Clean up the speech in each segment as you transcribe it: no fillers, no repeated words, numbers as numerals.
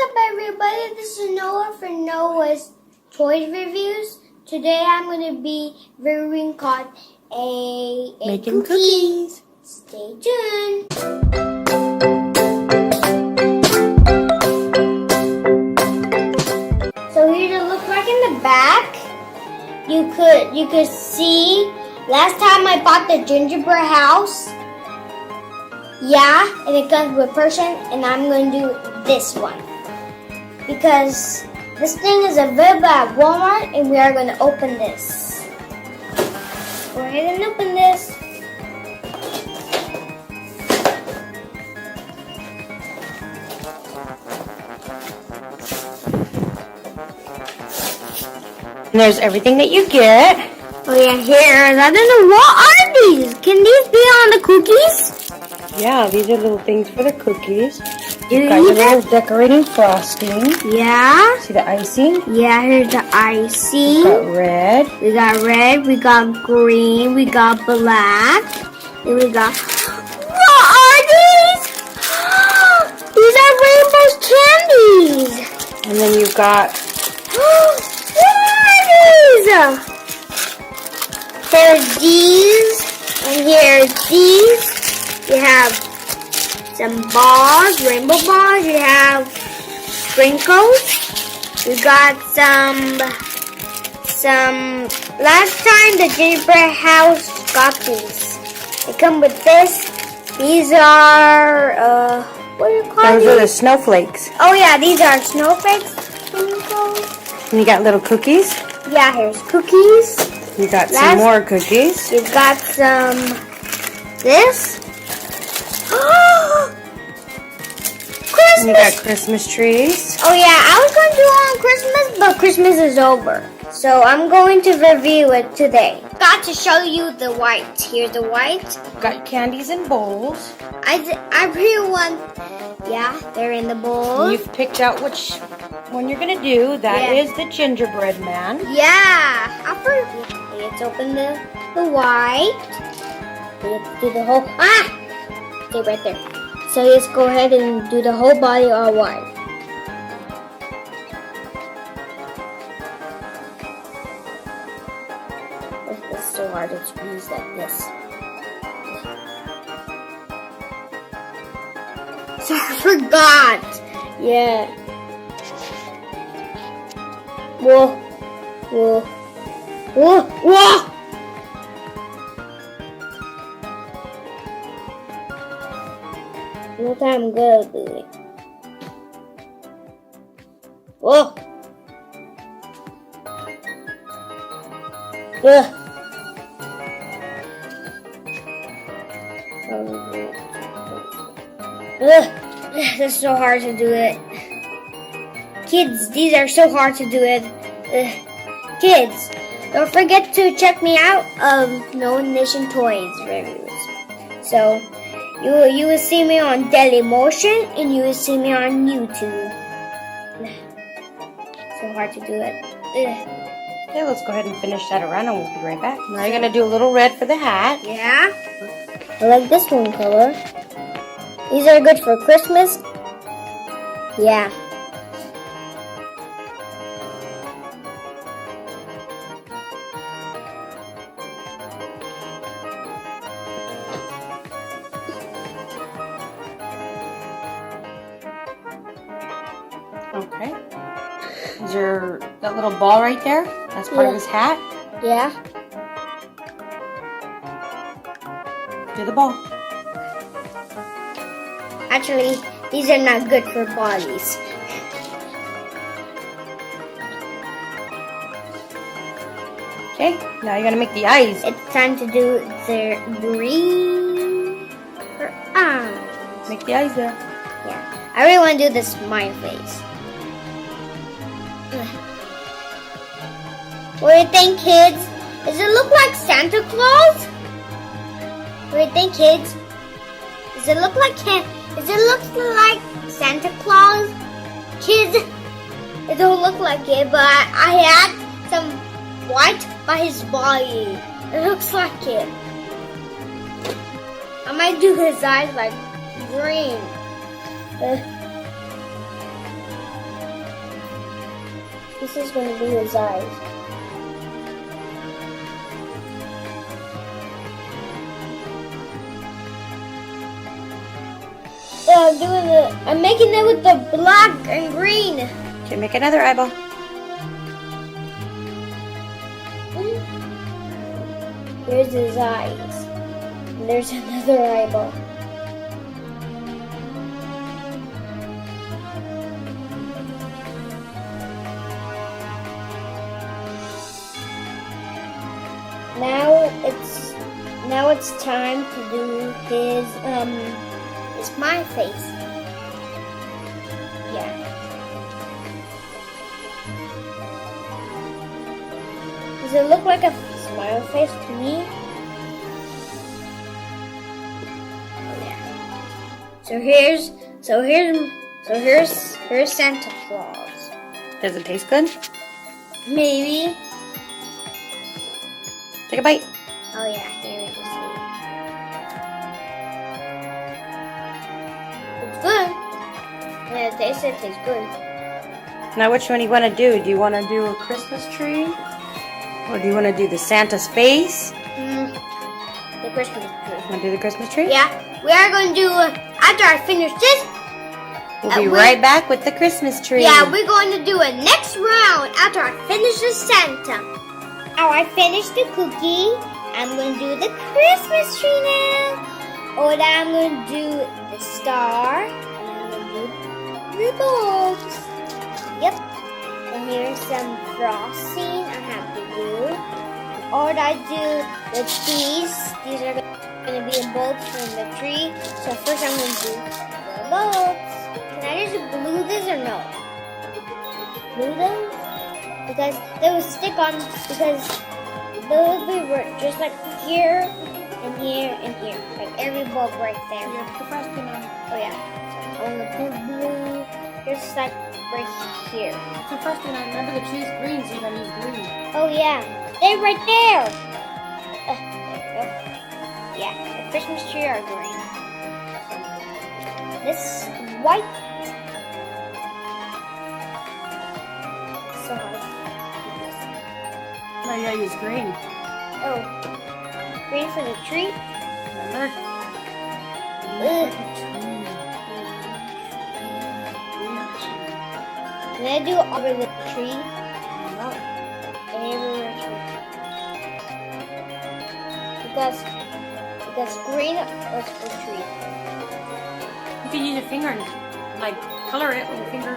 up, everybody? This is Noah for Noah's Toys Reviews. Today I'm going to be reviewing called Making cookies. Stay tuned. So here's it looks like in the back. You could see last time I bought the gingerbread house. Yeah, and it comes with person, and I'm going to do this one. Because this thing is available at Walmart, and we are going to open this. Go ahead and open this. And there's everything that you get. Oh yeah, here. I don't know, what are these? Can these be on the cookies? Yeah, these are little things for the cookies. Do You got your little decorating frosting. Yeah. See the icing? Yeah, here's the icing. We got red. We got red, we got green, we got black. Then we got... What are these? These are rainbow candies. And then you've got... What are these? There's these, and here's these. You have some balls, rainbow balls. You have sprinkles. You got some. Last time the gingerbread house got these. They come with this. These are what do you call these? Those are the snowflakes. Oh yeah, these are snowflakes. Sprinkles. And you got little cookies. Yeah, here's cookies. You got some more cookies. You got some this. Christmas. And you got Christmas trees. Oh yeah, I was going to do it on Christmas, but Christmas is over. So I'm going to review it today. Got to show you the white. Here's the white. Got candies in bowls. I really want. Yeah, they're in the bowl. You've picked out which one you're gonna do. That is the gingerbread man. Yeah. Let's open the white. Let's do the whole. Stay right there. So let's go ahead and do the whole body all white. It's so hard to squeeze like this. So I forgot. Yeah. Whoa. Whoa. Whoa. Whoa. What I'm gonna do it. Whoa. Ugh. It's so hard to do it. Kids, these are so hard to do it. Kids, don't forget to check me out of No Nation Toys reviews. So, you will see me on Dailymotion and you will see me on YouTube. So hard to do it. Okay, let's go ahead and finish that around and we'll be right back. Now you're going to do a little red for the hat. Yeah. I like this one color. These are good for Christmas. Yeah. Okay. Is there that little ball right there? That's part of his hat? Yeah. Do the ball. Actually, these are not good for bodies. Okay, now you're going to make the eyes. It's time to do the green for eyes. Make the eyes there. Yeah. I really want to do this smile face. What do you think, kids? Does it look like Santa Claus? What do you think, kids? Does it look like Santa Claus? Kids, it don't look like it, but I had some white by his body. It looks like it. I might do his eyes like green. This is going to be his eyes. I'm making it with the black and green. Okay, make another eyeball. Here's his eyes. And there's another eyeball. Now it's time to do his smile face. Yeah. Does it look like a smile face to me? Oh yeah. So here's Santa Claus. Does it taste good? Maybe. Take a bite. Oh yeah, here we can see. It's good. Yeah, it tastes good. Now which one do you want to do? Do you want to do a Christmas tree? Or do you want to do the Santa's face? The Christmas tree. Want to do the Christmas tree? Yeah, we are going to do, after I finish this. We'll be right back with the Christmas tree. Yeah, we're going to do a next round after I finish the Santa. Now I finished the cookie. I'm going to do the Christmas tree now. Or I'm going to do the star. And I'm going to do the bulbs. Yep. And here's some frosting I have to do. Or I do the these. These are going to be the bulbs from the tree. So first I'm going to do the bulbs. Can I just glue this or no? Glue those? Because they will stick on, because they will be just like here, and here, and here. Like every bulb right there. You have to put frosting on. Oh yeah. So I'm going to put blue, just like right here. Put frosting on. Remember the tree's green, so you're going to use green. Oh yeah. They're right there. There we go. Yeah, the Christmas tree are green. This is white. So hard. No, you gotta use green. Oh, green for the tree? Remember? Ugh. Can I do over the tree? No. Everywhere tree. Because green was for tree. You can use your finger and like color it with your finger.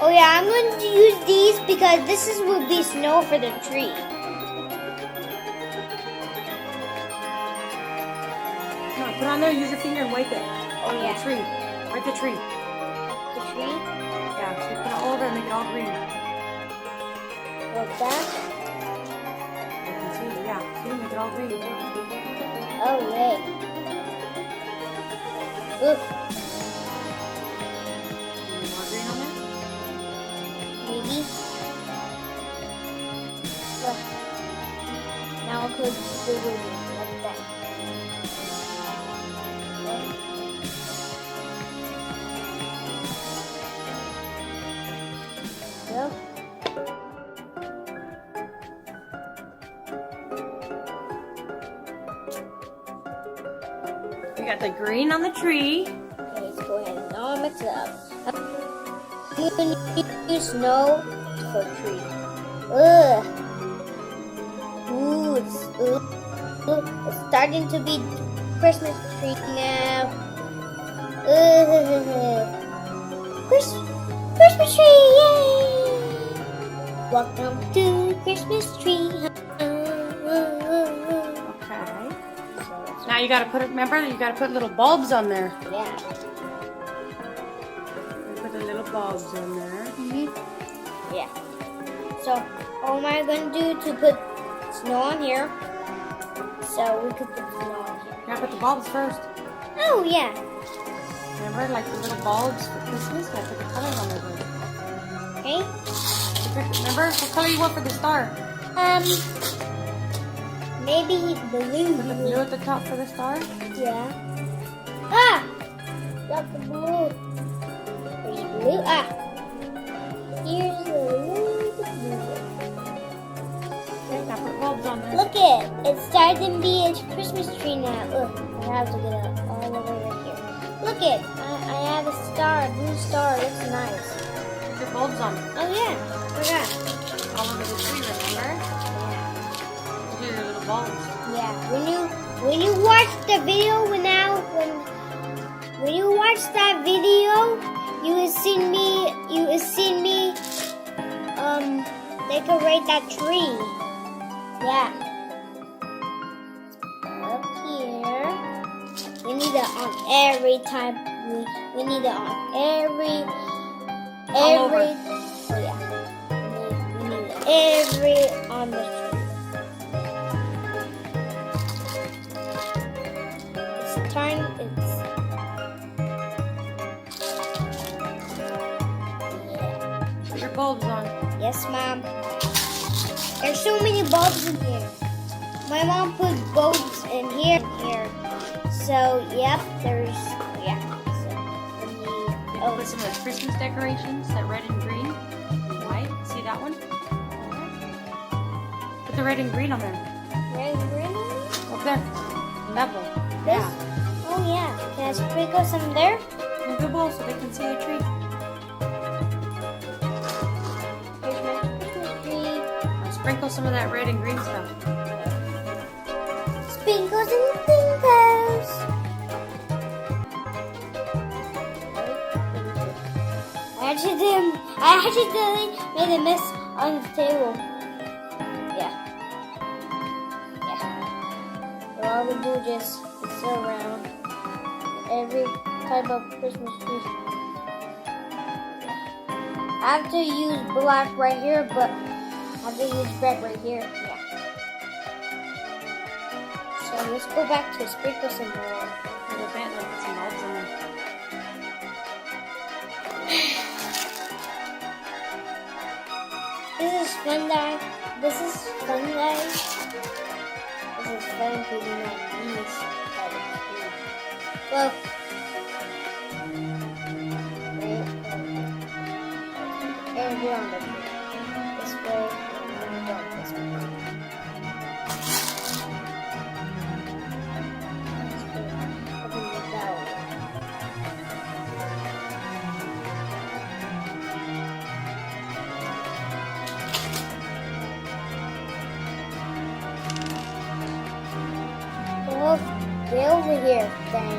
Oh yeah, I'm going to use these because this will be snow for the tree. No, put on there, use your finger and wipe it. Oh yeah. The tree. Wipe the tree. The tree? Yeah, so you put it all over and make it all green. Like that? You can see, yeah. See, make it all green. Oh yay. Look, More green on there? maybe. Look. Now I could do it like that. Well. We got the green on the tree. Okay, let's go ahead and now mix it up. You can use snow for tree. Ugh. Ooh, it's starting to be Christmas tree now. Ugh. Christmas tree, yay! Welcome to Christmas tree. Okay. Now you gotta put it, remember, you gotta put little bulbs on there. Yeah. Put the little bulbs in there. Yeah. So, what am I going to do to put snow on here? So, we could put snow on here. You gotta put the bulbs first. Oh, yeah. Remember, like the little bulbs for Christmas? You gotta put the colors on there first. Okay. Remember, what color you want for the star? Maybe blue. Put the blue at the top for the star? Yeah. Ah! Got the blue. There's blue. Ah! Here's the blue. I didn't be a Christmas tree now. Ugh, I have to get up all the way right here. Look it, I have a star, a blue star. Looks nice. Put your bulbs on. Oh yeah, forgot. All over the tree, remember? Yeah. Look at your little bulbs. Yeah. When you watch the video when you watch that video, you will see me decorate that tree. Yeah. Up here. We need it on every time. We need it on every. All over. Oh yeah. We need it every on the tree. It's time. Put your bulbs on. Yes, Mom. There's so many bulbs in here. My mom put bulbs in here. So, yep, there's, yeah. So, we need, Put some of the Christmas decorations, that red and green, and white. See that one? Put the red and green on there. red and green. Up there. Level. This? Yeah. Oh, yeah. Can I sprinkle some there? Move the bowl so they can see the tree. Here's my Christmas tree. Now sprinkle some of that red and green stuff. Sprinkles and sprinkles. I accidentally made a mess on the table. Yeah. So all we do is sit around every type of Christmas tree. I have to use black right here, but I have to use red right here. Yeah. So let's go back to sprinkle some more. A little bit, like put some bulbs in there. This is fun, guys. This is fun putting my knees. Well, and here on the this way, and down this way. Open the door. Oh, way over here, then.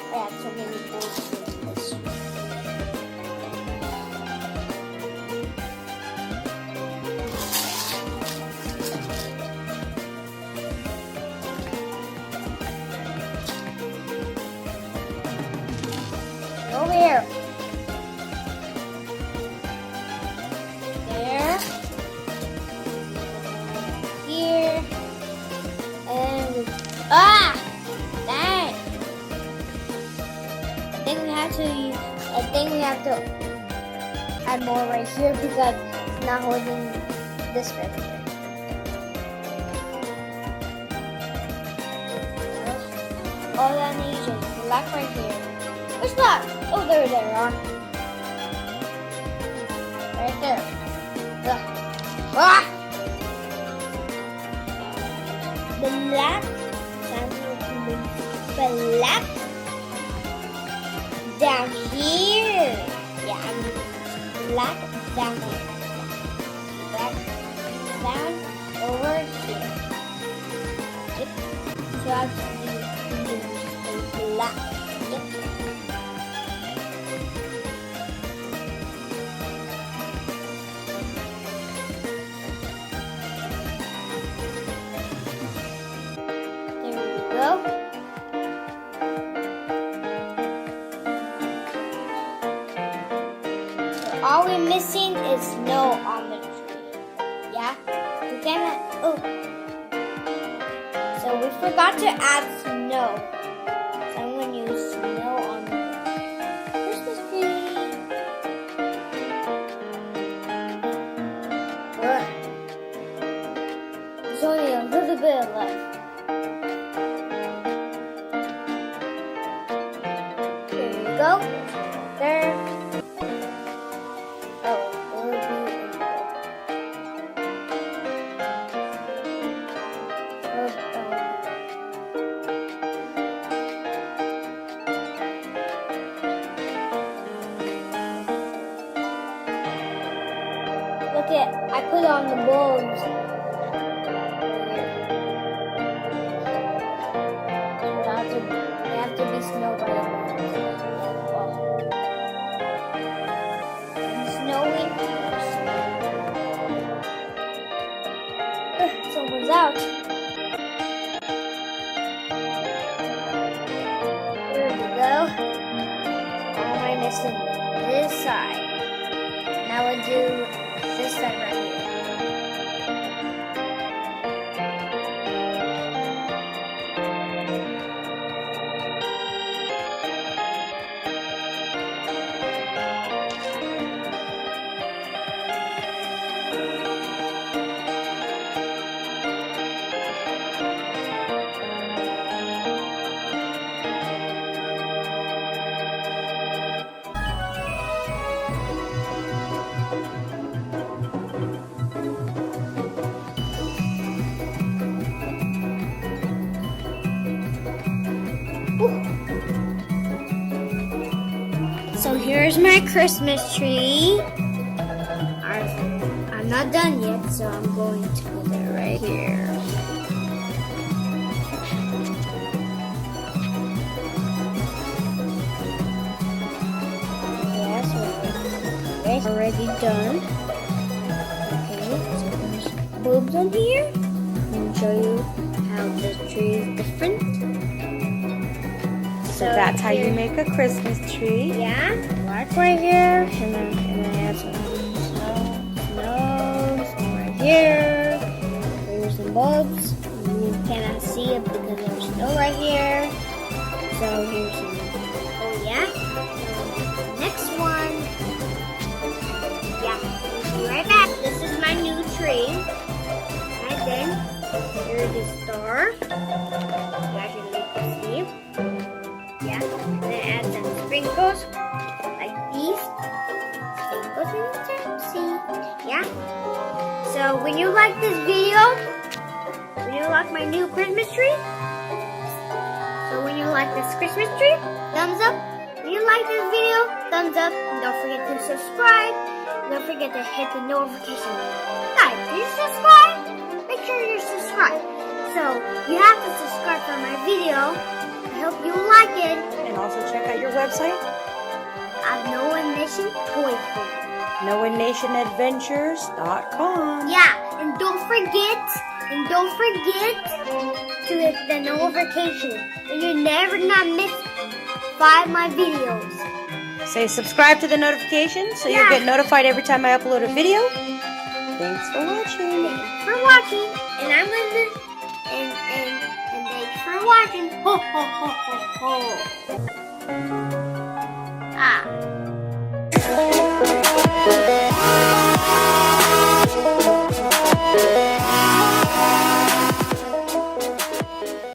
I have so many balls in this. Over here. There. Here. And dang. I think we have to add more right here because it's not holding this right here. All that needs is black right here. Which black? Oh, there they are. Right there. Ugh. Ah! The black. Black. Down here. Yeah, black down here. Black down over here. Yep. So I have to use black. Yep. There we go. All we're missing is snow on the tree. Yeah? We cannot. Oh. So we forgot to add snow. So I'm going to use snow on the Christmas tree. Ugh. There's only a little bit left. There you go. There. put on the bulbs. They have to be snow by the bulbs. It's snowing. Someone's out. There we go. All my missing this side. Now we'll do this side right here. So here's my Christmas tree. I'm not done yet, so I'm going to put it right here. Yes, it's already done. Okay, so there's bulbs on here. I'll show you how the tree is different. So that's how you make a Christmas tree. Yeah, black right here, and then add some snow right here. Here's some bulbs. You cannot see it because there's snow right here. So here's some. Oh yeah. Next one. Yeah, we'll be right back. This is my new tree. And then here's the star. You actually can see. Yeah, and then add some sprinkles like these. Sprinkles in the see. Yeah. So when you like this video, when you like my new Christmas tree, thumbs up. When you like this video, thumbs up. And don't forget to subscribe. Don't forget to hit the notification bell. Guys, did you subscribe? Make sure you're subscribed. So you have to subscribe for my video. I hope you like it. And also check out your website. Noah Nation Toy Food. NoahNationAdventures.com. Yeah, and don't forget to hit the notification. And you never not miss 5 of my videos. Say subscribe to the notification so you'll get notified every time I upload a video. Thanks for watching. And I'm gonna and thanks for watching. Ho ho ho ho ho.